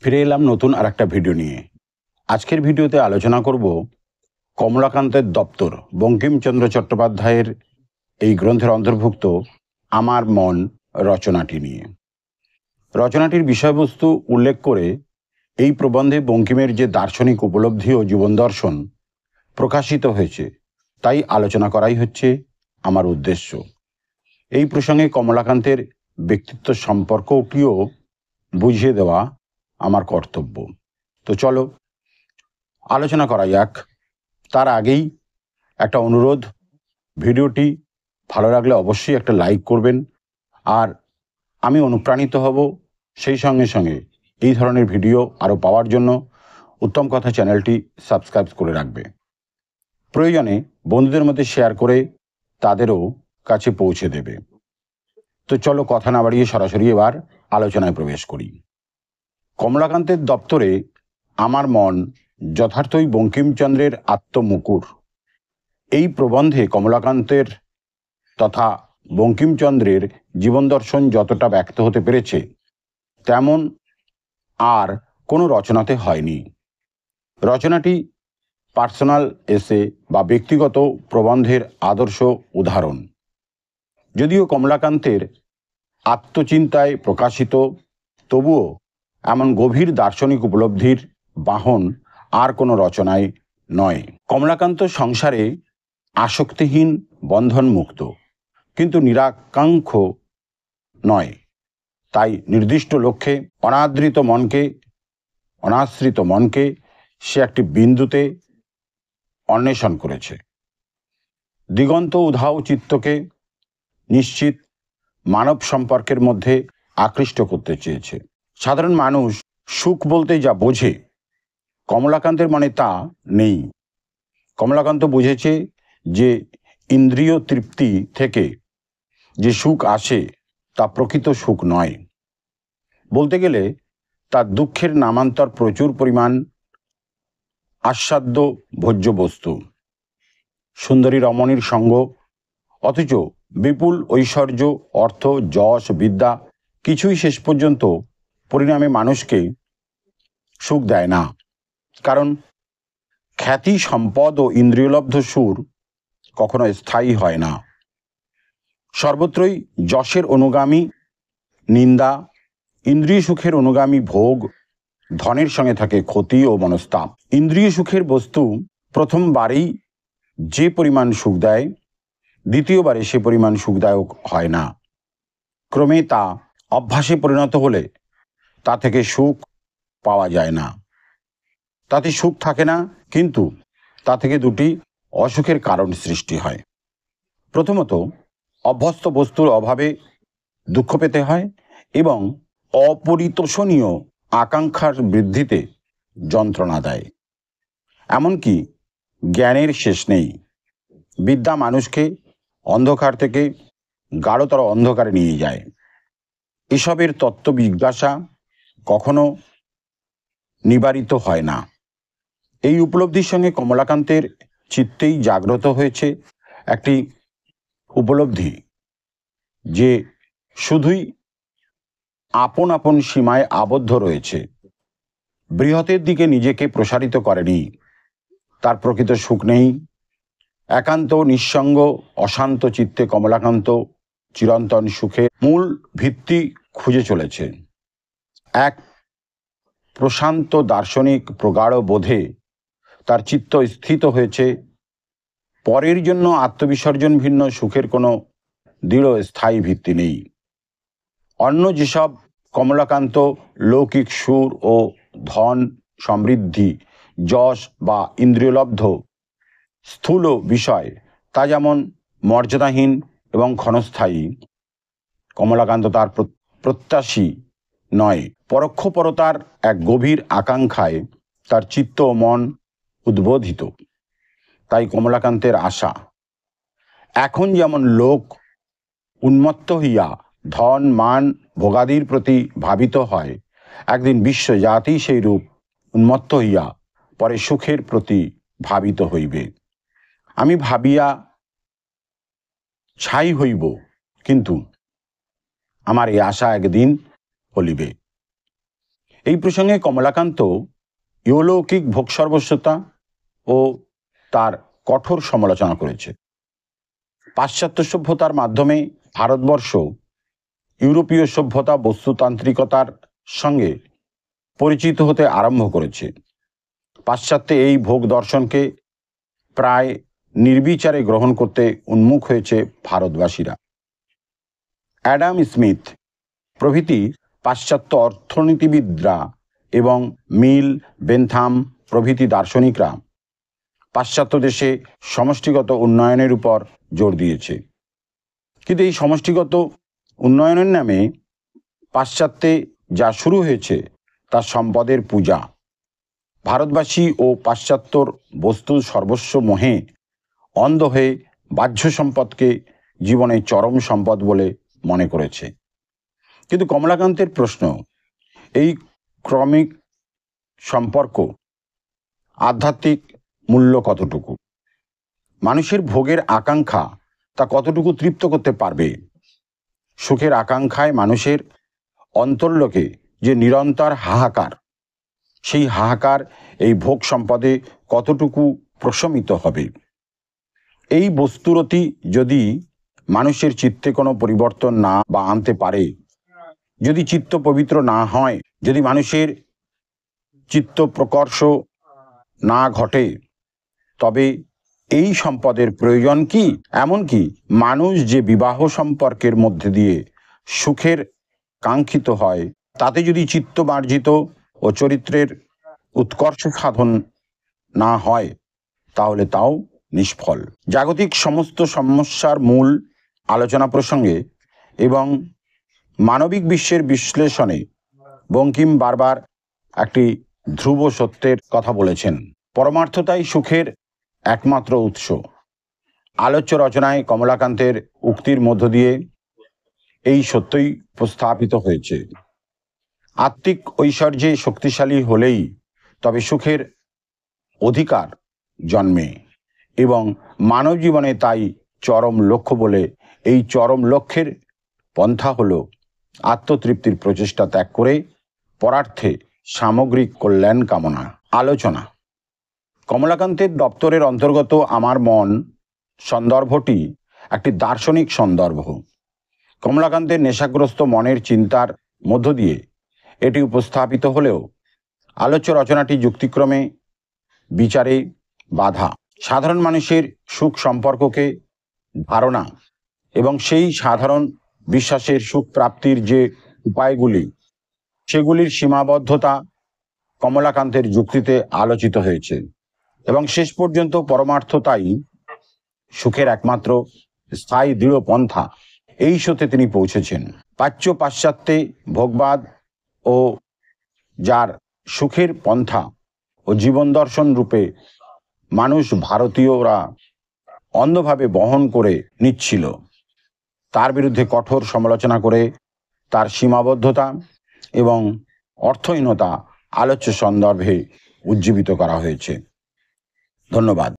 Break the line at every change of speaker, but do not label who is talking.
ফিরে এলাম নতুন আর একটা ভিডিও নিয়ে। আজকের ভিডিওতে আলোচনা করব কমলাকান্তের দপ্তর বঙ্কিমচন্দ্র চট্টোপাধ্যায়ের এই গ্রন্থের অন্তর্ভুক্ত আমার মন রচনাটি নিয়ে। রচনাটির বিষয়বস্তু উল্লেখ করে এই প্রবন্ধে বঙ্কিমের যে দার্শনিক উপলব্ধি ও জীবন দর্শন প্রকাশিত হয়েছে তাই আলোচনা করাই হচ্ছে আমার উদ্দেশ্য। এই প্রসঙ্গে কমলাকান্তের ব্যক্তিত্ব সম্পর্কটিও বুঝিয়ে দেওয়া আমার কর্তব্য। তো চলো আলোচনা করা যাক। তার আগেই একটা অনুরোধ, ভিডিওটি ভালো লাগলে অবশ্যই একটা লাইক করবেন, আর আমি অনুপ্রাণিত হব সেই সঙ্গে সঙ্গে এই ধরনের ভিডিও আরও পাওয়ার জন্য উত্তম কথা চ্যানেলটি সাবস্ক্রাইব করে রাখবে। প্রয়োজনে বন্ধুদের মধ্যে শেয়ার করে তাদেরও কাছে পৌঁছে দেবে। তো চলো কথা না বাড়িয়ে সরাসরি এবার আলোচনায় প্রবেশ করি। কমলাকান্তের দপ্তরে আমার মন যথার্থই বঙ্কিমচন্দ্রের আত্মমুকুর। এই প্রবন্ধে কমলাকান্তের তথা বঙ্কিমচন্দ্রের জীবন দর্শন যতটা ব্যক্ত হতে পেরেছে তেমন আর কোনো রচনাতে হয়নি। রচনাটি পার্সোনাল এসে বা ব্যক্তিগত প্রবন্ধের আদর্শ উদাহরণ। যদিও কমলাকান্তের আত্মচিন্তায় প্রকাশিত, তবুও এমন গভীর দার্শনিক উপলব্ধির বাহন আর কোনো রচনায় নয়। কমলাকান্ত সংসারে আসক্তিহীন, বন্ধনমুক্ত, কিন্তু নিরাকাঙ্ক্ষ নয়। তাই নির্দিষ্ট লক্ষ্যে অনাশ্রিত মনকে সে একটি বিন্দুতে অন্বেষণ করেছে। দিগন্ত উধাও চিত্তকে নিশ্চিত মানব সম্পর্কের মধ্যে আকৃষ্ট করতে চেয়েছে। সাধারণ মানুষ সুখ বলতে যা বোঝে, কমলাকান্তের মনে তা নেই। কমলাকান্ত বুঝেছে যে ইন্দ্রিয় তৃপ্তি থেকে যে সুখ আসে তা প্রকৃত সুখ নয়। বলতে গেলে তার দুঃখের নামান্তর প্রচুর পরিমাণ আস্বাদ্য ভোজ্য বস্তু, সুন্দরী রমণীর সঙ্গ, অথচ বিপুল ঐশ্বর্য, অর্থ, যশ, বিদ্যা কিছুই শেষ পর্যন্ত পরিণামে মানুষকে সুখ দেয় না। কারণ খ্যাতি, সম্পদ ও ইন্দ্রিয়লব্ধ সুর কখনো স্থায়ী হয় না। সর্বত্রই যশের অনুগামী নিন্দা, ইন্দ্রিয় সুখের অনুগামী ভোগ, ধনের সঙ্গে থাকে ক্ষতি ও মনস্তাপ। ইন্দ্রিয় সুখের বস্তু প্রথমবারেই যে পরিমাণ সুখ দেয়, দ্বিতীয়বারে সে পরিমাণ সুখদায়ক হয় না। ক্রমে তা অভ্যাসে পরিণত হলে তা থেকে সুখ পাওয়া যায় না। তাতে সুখ থাকে না, কিন্তু তা থেকে দুটি অসুখের কারণ সৃষ্টি হয়। প্রথমত, অভ্যস্ত বস্তুর অভাবে দুঃখ পেতে হয় এবং অপরিতোষণীয় আকাঙ্ক্ষার বৃদ্ধিতে যন্ত্রণা দেয়। এমনকি জ্ঞানের শেষ নেই। বিদ্যা মানুষকে অন্ধকার থেকে গাঢ়তর অন্ধকারে নিয়ে যায়। এসবের তত্ত্ব জিজ্ঞাসা কখনো নিবারিত হয় না। এই উপলব্ধির সঙ্গে কমলাকান্তের চিত্তেই জাগ্রত হয়েছে একটি উপলব্ধি যে শুধুই আপন আপন সীমায় আবদ্ধ রয়েছে, বৃহতের দিকে নিজেকে প্রসারিত করেনি। তার প্রকৃত সুখ নেই। একান্ত নিঃসঙ্গ অশান্ত চিত্তে কমলাকান্ত চিরন্তন সুখে মূল ভিত্তি খুঁজে চলেছে। এক প্রশান্ত দার্শনিক প্রগাঢ় বোধে তার চিত্ত স্থিত হয়েছে। পরের জন্য আত্মবিসর্জন ভিন্ন সুখের কোনো দৃঢ় স্থায়ী ভিত্তি নেই। অন্য যেসব কমলাকান্ত লৌকিক সুর ও ধন, সমৃদ্ধি, যশ বা ইন্দ্রিয়লব্ধ স্থূল বিষয়, তা যেমন মর্যাদাহীন এবং ক্ষণস্থায়ী, কমলাকান্ত তার প্রত্যাশী নয়। পরোক্ষপরতার এক গভীর আকাঙ্ক্ষায় তার চিত্ত ও মন উদ্বোধিত। তাই কমলাকান্তের আশা, এখন যেমন লোক উন্মত্ত হইয়া ধন, মান, ভোগাদির প্রতি ভাবিত হয়, একদিন বিশ্বজাতি সেই রূপ উন্মত্ত হইয়া পরে সুখের প্রতি ভাবিত হইবে। আমি ভাবিয়া ছাই হইব, কিন্তু আমার এই আশা একদিন ফলিবে। এই প্রসঙ্গে কমলাকান্ত ইহলৌকিক ভোগ সর্বস্বতা ও তার কঠোর সমালোচনা করেছে। পাশ্চাত্য সভ্যতার মাধ্যমে ভারতবর্ষ ইউরোপীয় সভ্যতা বস্তুতান্ত্রিকতার সঙ্গে পরিচিত হতে আরম্ভ করেছে। পাশ্চাত্যে এই ভোগ দর্শনকে প্রায় নির্বিচারে গ্রহণ করতে উন্মুখ হয়েছে ভারতবাসীরা। অ্যাডাম স্মিথ প্রভৃতি পাশ্চাত্য অর্থনীতিবিদরা এবং মিল, বেনথাম প্রভৃতি দার্শনিকরা পাশ্চাত্য দেশে সমষ্টিগত উন্নয়নের উপর জোর দিয়েছে। কিন্তু এই সমষ্টিগত উন্নয়নের নামে পাশ্চাত্যে যা শুরু হয়েছে তা সম্পদের পূজা। ভারতবাসী ও পাশ্চাত্যর বস্তু সর্বস্ব মোহে অন্ধ হয়ে বাহ্য সম্পদকে জীবনের চরম সম্পদ বলে মনে করেছে। কিন্তু কমলাকান্তের প্রশ্ন, এই ক্রমিক সম্পর্ক আধ্যাত্মিক মূল্য কতটুকু? মানুষের ভোগের আকাঙ্ক্ষা তা কতটুকু তৃপ্ত করতে পারবে? সুখের আকাঙ্ক্ষায় মানুষের অন্তর্লোকে যে নিরন্তর হাহাকার, সেই হাহাকার এই ভোগ সম্পদে কতটুকু প্রশমিত হবে? এই বস্তুরতি যদি মানুষের চিত্তে কোনো পরিবর্তন না বা আনতে পারে, যদি চিত্ত পবিত্র না হয়, যদি মানুষের চিত্ত প্রকর্ষ না ঘটে, তবে এই সম্পদের প্রয়োজন কি? এমনকি মানুষ যে বিবাহ সম্পর্কের মধ্যে দিয়ে সুখের কাঙ্ক্ষিত হয়, তাতে যদি চিত্ত মার্জিত ও চরিত্রের উৎকর্ষ সাধন না হয়, তাহলে তাও নিষ্ফল। জাগতিক সমস্ত সমস্যার মূল আলোচনা প্রসঙ্গে এবং মানবিক বিশ্বের বিশ্লেষণে বঙ্কিম বারবার একটি ধ্রুব সত্যের কথা বলেছেন। পরমার্থতাই সুখের একমাত্র উৎস। আলোচ্য রচনায় কমলাকান্তের উক্তির মধ্য দিয়ে এই সত্যই উপস্থাপিত হয়েছে। আত্মিক ঐশ্বর্যে শক্তিশালী হলেই তবে সুখের অধিকার জন্মে এবং মানব জীবনে তাই চরম লক্ষ্য বলে এই চরম লক্ষ্যের পন্থা হল আত্মতৃপ্তির প্রচেষ্টা ত্যাগ করে পরার্থে সামগ্রিক কল্যাণ কামনা। আলোচনা। কমলাকান্তের দপ্তরের অন্তর্গত আমার মন সন্দর্ভটি একটি দার্শনিক সন্দর্ভ। কমলাকান্তের নেশাগ্রস্ত মনের চিন্তার মধ্য দিয়ে এটি উপস্থাপিত হলেও আলোচ্য রচনাটি যুক্তিক্রমে বিচারে বাধা। সাধারণ মানুষের সুখ সম্পর্ককে ধারণা এবং সেই সাধারণ বিশ্বাসের সুখ প্রাপ্তির যে উপায়গুলি, সেগুলির সীমাবদ্ধতা কমলাকান্তের যুক্তিতে আলোচিত হয়েছে এবং শেষ পর্যন্ত পরমার্থতাই সুখের একমাত্র স্থায়ী দৃঢ় পন্থা, এই সত্যে তিনি পৌঁছেছেন। প্রাচ্য পাশ্চাত্যে ভোগবাদ ও যার সুখের পন্থা ও জীবন দর্শন রূপে মানুষ ভারতীয়রা অন্ধভাবে বহন করে নিচ্ছিল, তার বিরুদ্ধে কঠোর সমালোচনা করে তার সীমাবদ্ধতা এবং অর্থহীনতা আলোচ্য সন্দর্ভে উজ্জীবিত করা হয়েছে। ধন্যবাদ।